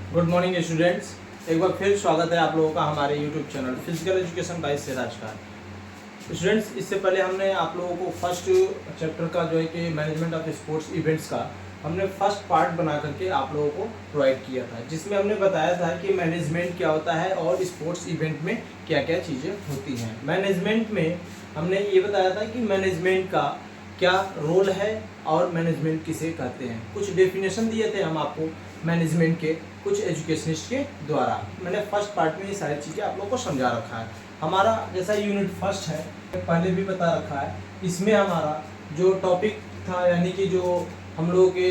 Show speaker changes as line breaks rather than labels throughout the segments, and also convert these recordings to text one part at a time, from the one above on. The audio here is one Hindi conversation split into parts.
Good morning students. एक बार फिर स्वागत है आप लोगों का हमारे YouTube channel physical education by Siraj का। स्टूडेंट्स, इससे पहले हमने आप लोगों को फर्स्ट चैप्टर का जो है कि मैनेजमेंट ऑफ स्पोर्ट्स इवेंट्स का हमने फर्स्ट पार्ट बना करके आप लोगों को प्रोवाइड किया था, जिसमें हमने बताया था कि मैनेजमेंट क्या होता है और स्पोर्ट्स इवेंट में क्या क्या चीज़ें होती हैं। मैनेजमेंट में हमने ये बताया था कि मैनेजमेंट का क्या रोल है और मैनेजमेंट किसे कहते हैं। कुछ डेफिनेशन दिए थे हम आपको मैनेजमेंट के कुछ एजुकेशनिस्ट के द्वारा। मैंने फर्स्ट पार्ट में ये सारी चीज़ें आप लोगों को समझा रखा है। हमारा जैसा यूनिट फर्स्ट है, पहले भी बता रखा है, इसमें हमारा जो टॉपिक था यानी कि जो हम लोगों के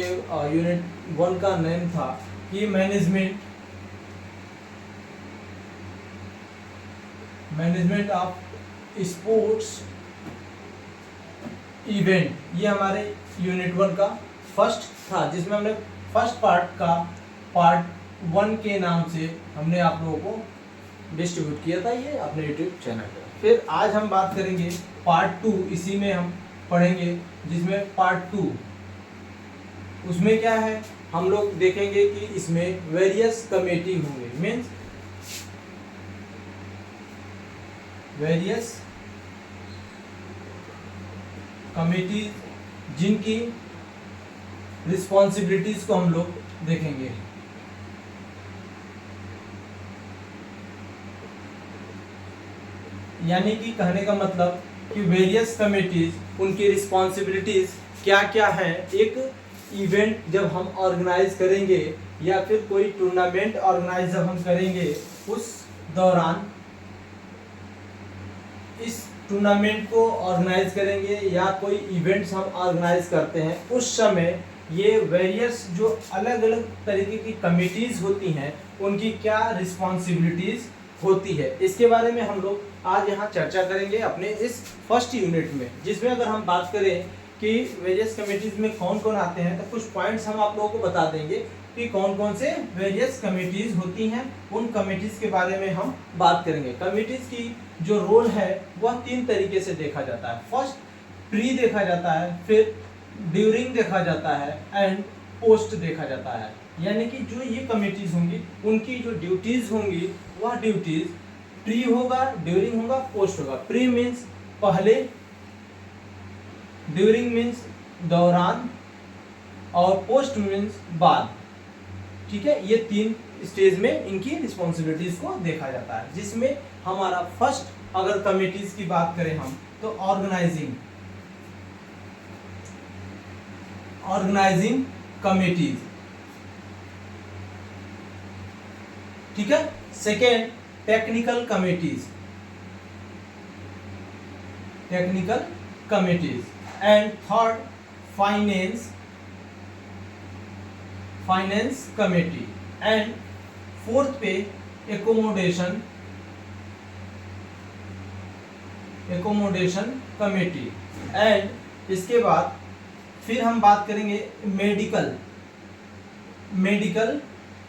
यूनिट 1 का नेम था कि मैनेजमेंट ऑफ स्पोर्ट्स इवेंट। ये हमारे यूनिट 1 का फर्स्ट था, जिसमें हमने फर्स्ट पार्ट का पार्ट 1 के नाम से हमने आप लोगों को डिस्ट्रीब्यूट किया था ये अपने यूट्यूब चैनल पर। फिर आज हम बात करेंगे पार्ट 2, इसी में हम पढ़ेंगे, जिसमें पार्ट 2 उसमें क्या है हम लोग देखेंगे कि इसमें वेरियस कमेटी होंगे, मीन्स वेरियस कमेटी जिनकी रिस्पॉन्सिबिलिटीज को हम लोग देखेंगे। यानी कि कहने का मतलब कि वेरियस कमेटीज उनकी रिस्पॉन्सिबिलिटीज क्या क्या हैं। एक इवेंट जब हम ऑर्गेनाइज करेंगे या फिर कोई टूर्नामेंट ऑर्गेनाइज जब हम करेंगे, उस दौरान इस टूर्नामेंट को ऑर्गेनाइज करेंगे या कोई इवेंट्स हम ऑर्गेनाइज करते हैं, उस समय ये वेरियस जो अलग अलग तरीके की कमिटीज़ होती हैं उनकी क्या रिस्पॉन्सिबिलिटीज़ होती है, इसके बारे में हम लोग आज यहाँ चर्चा करेंगे अपने इस फर्स्ट यूनिट में। जिसमें अगर हम बात करें कि वेरियस कमिटीज़ में कौन कौन आते हैं, तो कुछ पॉइंट्स हम आप लोगों को बता देंगे कि कौन कौन से वेरियस कमिटीज़ होती हैं। उन कमिटीज़ के बारे में हम बात करेंगे। कमिटीज़ की जो रोल है वह 3 तरीके से देखा जाता है। फर्स्ट प्री देखा जाता है, फिर ड्यूरिंग देखा जाता है एंड पोस्ट देखा जाता है। यानी कि जो ये कमिटीज़ होंगी उनकी जो ड्यूटीज़ होंगी वह ड्यूटीज़ प्री होगा, ड्यूरिंग होगा, पोस्ट होगा। प्री मीन्स पहले, ड्यूरिंग मीन्स दौरान और पोस्ट मीन्स बाद। ठीक है, ये 3 स्टेज में इनकी रिस्पॉन्सिबिलिटीज को देखा जाता है। जिसमें हमारा फर्स्ट अगर कमिटीज की बात करें हम, तो ऑर्गेनाइजिंग कमिटीज। ठीक है। Second technical committees and third finance committee and fourth पे एकोमोडेशन कमेटी। एंड इसके बाद फिर हम बात करेंगे मेडिकल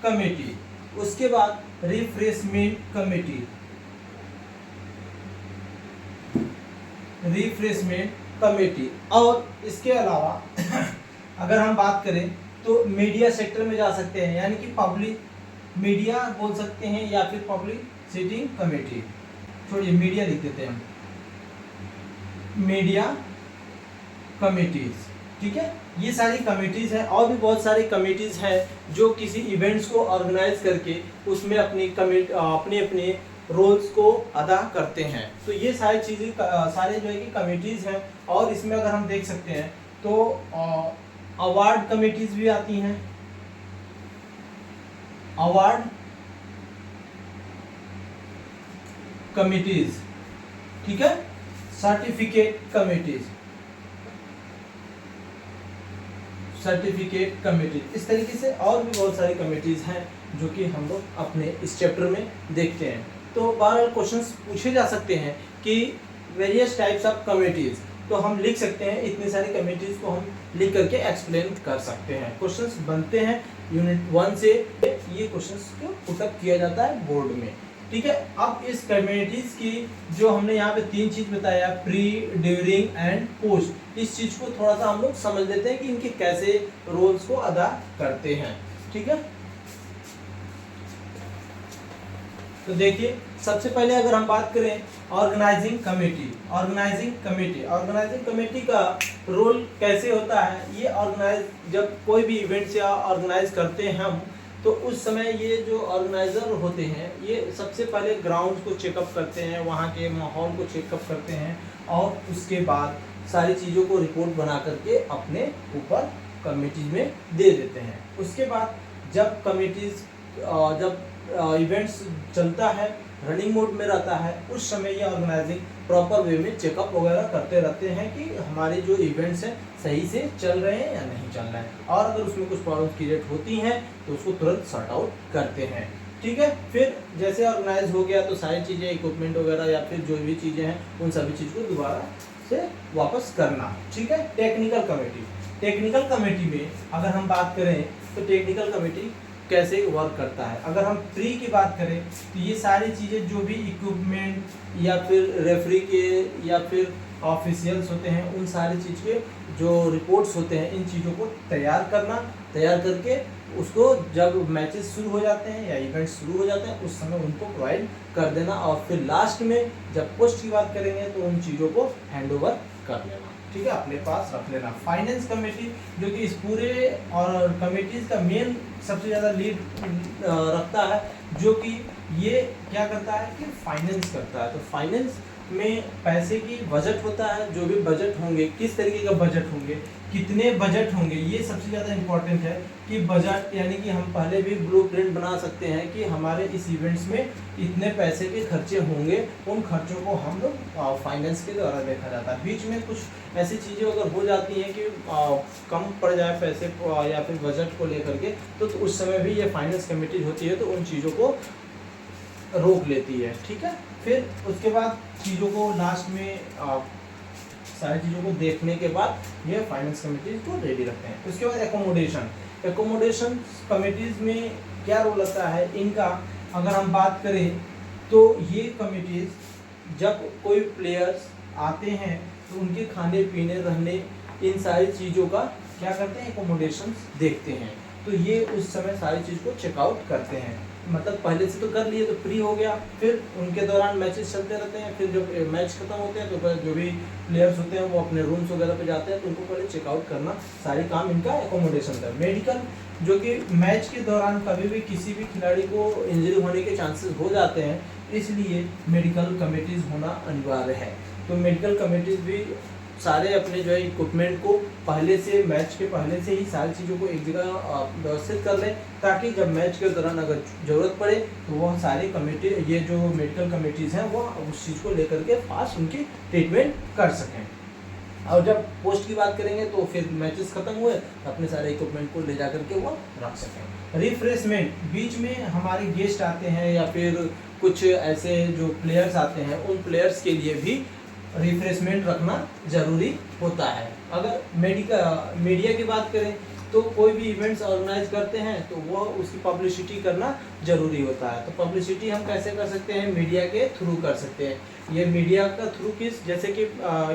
कमेटी, उसके बाद रिफ्रेशमेंट कमेटी। और इसके अलावा अगर हम बात करें तो मीडिया सेक्टर में जा सकते हैं, यानी कि पब्लिक मीडिया बोल सकते हैं या फिर पब्लिसिटी कमेटी। छोड़िए, मीडिया लिख देते हैं हम, मीडिया कमिटीज। ठीक है, ये सारी कमिटीज हैं। और भी बहुत सारी कमिटीज हैं जो किसी इवेंट्स को ऑर्गेनाइज करके उसमें अपने रोल्स को अदा करते हैं। तो ये सारी चीज़ें सारे जो है कि कमिटीज हैं। और इसमें अगर हम देख सकते हैं तो अवार्ड कमिटीज भी आती हैं, अवार्ड कमिटीज। ठीक है, सर्टिफिकेट कमिटीज, इस तरीके से और भी बहुत सारी कमिटीज हैं जो कि हम लोग अपने इस चैप्टर में देखते हैं। तो बार क्वेश्चंस पूछे जा सकते हैं कि वेरियस टाइप्स ऑफ कमिटीज, तो हम लिख सकते हैं, इतनी सारी कमिटीज को हम लिख करके एक्सप्लेन कर सकते हैं। क्वेश्चंस बनते हैं यूनिट 1 से, ये क्वेश्चंस को पुटअप किया जाता है बोर्ड में। ठीक है, अब इस कम्युनिटीज की जो हमने यहाँ पे 3 चीज बताया, प्री, ड्यूरिंग एंड पोस्ट, इस चीज को थोड़ा सा हम लोग समझ लेते हैं कि इनके कैसे रोल्स को अदा करते हैं। ठीक है, तो देखिए, सबसे पहले अगर हम बात करें ऑर्गेनाइजिंग कमेटी का रोल कैसे होता है। ये ऑर्गेनाइज, जब कोई भी इवेंट्स या ऑर्गेनाइज करते हैं हम, तो उस समय ये जो ऑर्गेनाइजर होते हैं ये सबसे पहले ग्राउंड को चेकअप करते हैं, वहाँ के माहौल को चेकअप करते हैं, और उसके बाद सारी चीज़ों को रिपोर्ट बना करके अपने ऊपर कमेटीज में दे देते हैं। उसके बाद जब इवेंट्स चलता है, रनिंग मोड में रहता है, उस समय ये ऑर्गेनाइजिंग प्रॉपर वे में चेकअप वगैरह करते रहते हैं कि हमारे जो इवेंट्स हैं सही से चल रहे हैं या नहीं चल रहे हैं, और अगर उसमें कुछ प्रॉब्लम क्रिएट होती हैं तो उसको तुरंत सॉर्ट आउट करते हैं। ठीक है, फिर जैसे ऑर्गेनाइज हो गया तो सारी चीज़ें, इक्विपमेंट वगैरह या फिर जो भी चीज़ें हैं उन सभी चीज़ को दोबारा से वापस करना। ठीक है, टेक्निकल कमेटी में अगर हम बात करें तो टेक्निकल कमेटी कैसे वर्क करता है। अगर हम प्री की बात करें तो ये सारी चीज़ें, जो भी इक्विपमेंट या फिर रेफरी के या फिर ऑफिशियल्स होते हैं, उन सारी चीज़ के जो रिपोर्ट्स होते हैं, इन चीज़ों को तैयार करके उसको जब मैचेस शुरू हो जाते हैं या इवेंट्स शुरू हो जाते हैं उस समय उनको प्रोवाइड कर देना, और फिर लास्ट में जब पोस्ट की बात करेंगे तो उन चीज़ों को हैंडओवर कर लेना। ठीक है, अपने पास रख लेना। फाइनेंस कमेटी जो कि इस पूरे और कमेटीज का मेन सबसे ज़्यादा लीड रखता है, जो कि ये क्या करता है कि फाइनेंस करता है। तो फाइनेंस में पैसे की बजट होता है, जो भी बजट होंगे, किस तरीके का बजट होंगे, कितने बजट होंगे, ये सबसे ज़्यादा इम्पोर्टेंट है कि बजट, यानी कि हम पहले भी ब्लूप्रिंट बना सकते हैं कि हमारे इस इवेंट्स में इतने पैसे के खर्चे होंगे, उन खर्चों को हम लोग फाइनेंस के द्वारा देखा जाता है। बीच में कुछ ऐसी चीज़ें अगर हो जाती हैं कि कम पड़ जाए पैसे या फिर बजट को लेकर के, तो उस समय भी ये फाइनेंस कमेटी होती है तो उन चीज़ों को रोक लेती है। ठीक है, फिर उसके बाद चीज़ों को लास्ट में सारी चीज़ों को देखने के बाद ये फाइनेंस कमेटीज को रेडी रखते हैं। उसके बाद एकोमोडेशन कमेटीज में क्या रोल आता है इनका, अगर हम बात करें तो ये कमेटीज जब कोई प्लेयर्स आते हैं तो उनके खाने पीने रहने इन सारी चीज़ों का क्या करते हैं, एकोमोडेशन देखते हैं। तो ये उस समय सारी चीज़ को चेकआउट करते हैं, मतलब पहले से तो कर लिए तो फ्री हो गया, फिर उनके दौरान मैचेस चलते रहते हैं, फिर जब मैच खत्म होते हैं तो फिर जो भी प्लेयर्स होते हैं वो अपने रूम्स वगैरह पे जाते हैं, तो उनको पहले चेकआउट करना सारे काम इनका एकोमोडेशन का। मेडिकल, जो कि मैच के दौरान कभी भी किसी भी खिलाड़ी को इंजरी होने के चांसेस हो जाते हैं, इसलिए मेडिकल कमेटीज़ होना अनिवार्य है। तो मेडिकल कमेटीज़ भी सारे अपने जो है इक्विपमेंट को पहले से, मैच के पहले से ही सारी चीज़ों को एक जगह व्यवस्थित कर लें, ताकि जब मैच के दौरान अगर ज़रूरत पड़े तो वह सारी कमेटी, ये जो मेडिकल कमेटीज़ हैं वह उस चीज़ को लेकर के फास्ट उनकी ट्रीटमेंट कर सकें। और जब पोस्ट की बात करेंगे तो फिर मैचेस खत्म हुए तो अपने सारे इक्विपमेंट को ले जा करके वो रख सकें। रिफ्रेशमेंट, बीच में हमारे गेस्ट आते हैं या फिर कुछ ऐसे जो प्लेयर्स आते हैं, उन प्लेयर्स के लिए भी रिफ्रेशमेंट रखना ज़रूरी होता है। अगर मीडिया की बात करें तो कोई भी इवेंट्स ऑर्गेनाइज करते हैं तो वह उसकी पब्लिसिटी करना ज़रूरी होता है। तो पब्लिसिटी हम कैसे कर सकते हैं, मीडिया के थ्रू कर सकते हैं। ये मीडिया का थ्रू किस, जैसे कि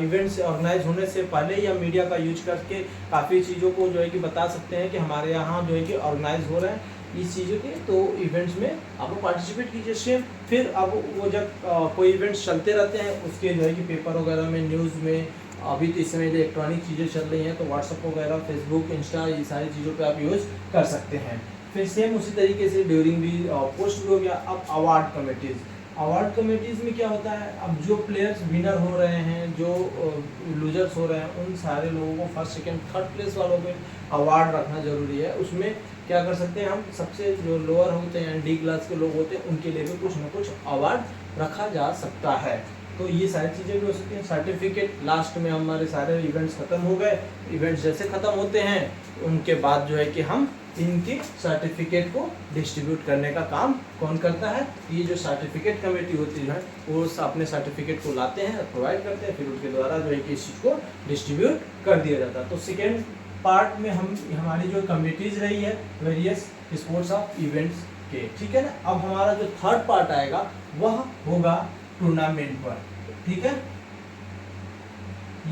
इवेंट्स ऑर्गेनाइज होने से पहले या मीडिया का यूज करके काफ़ी चीज़ों को जो है कि बता सकते हैं कि हमारे यहाँ जो है कि ऑर्गेनाइज हो रहे हैं इस चीज़ों के, तो इवेंट्स में आप लोग पार्टिसिपेट कीजिए सेम। फिर अब वो जब कोई इवेंट्स चलते रहते हैं उसके जो है कि पेपर वगैरह में, न्यूज़ में, अभी तो इस समय इलेक्ट्रॉनिक चीज़ें चल रही हैं तो व्हाट्सअप वगैरह, फेसबुक, इंस्टा, ये सारी चीज़ों पे आप यूज़ कर सकते हैं। फिर सेम उसी तरीके से ड्यूरिंग भी पोस्ट भी हो गया। अब अवार्ड कमेटीज़ में क्या होता है, अब जो प्लेयर्स विनर हो रहे हैं, जो लूजर्स हो रहे हैं, उन सारे लोगों को फर्स्ट सेकंड थर्ड प्लेस वालों को अवार्ड रखना ज़रूरी है। उसमें क्या कर सकते हैं हम, सबसे जो लोअर होते हैं, डी क्लास के लोग होते हैं, उनके लिए भी कुछ ना कुछ अवार्ड रखा जा सकता है। तो ये सारी चीज़ें भी हो सकती हैं। सर्टिफिकेट, लास्ट में हमारे सारे इवेंट्स ख़त्म हो गए, इवेंट्स जैसे ख़त्म होते हैं उनके बाद जो है कि हम इनकी सर्टिफिकेट को डिस्ट्रीब्यूट करने का काम कौन करता है, ये जो सर्टिफिकेट कमेटी होती है वो अपने सर्टिफिकेट को लाते हैं, प्रोवाइड करते हैं, फिर उनके द्वारा जो है कि इस चीज़ को डिस्ट्रीब्यूट कर दिया जाता है। तो सेकेंड पार्ट में हमारी जो कमेटीज़ रही है वेरियस स्पोर्ट्स ऑफ इवेंट्स के, ठीक है ना। अब हमारा जो थर्ड पार्ट आएगा वह होगा टूर्नामेंट पर, ठीक है।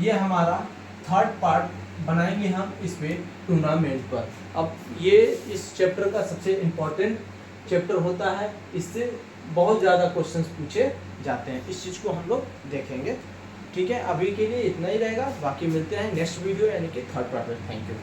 ये हमारा थर्ड पार्ट बनाएंगे हम इस पे टूर्नामेंट पर। अब ये इस चैप्टर का सबसे इम्पोर्टेंट चैप्टर होता है, इससे बहुत ज़्यादा क्वेश्चंस पूछे जाते हैं। इस चीज़ को हम लोग देखेंगे। ठीक है, अभी के लिए इतना ही रहेगा, बाकी मिलते हैं नेक्स्ट वीडियो यानी कि थर्ड पार्ट में। Thank you.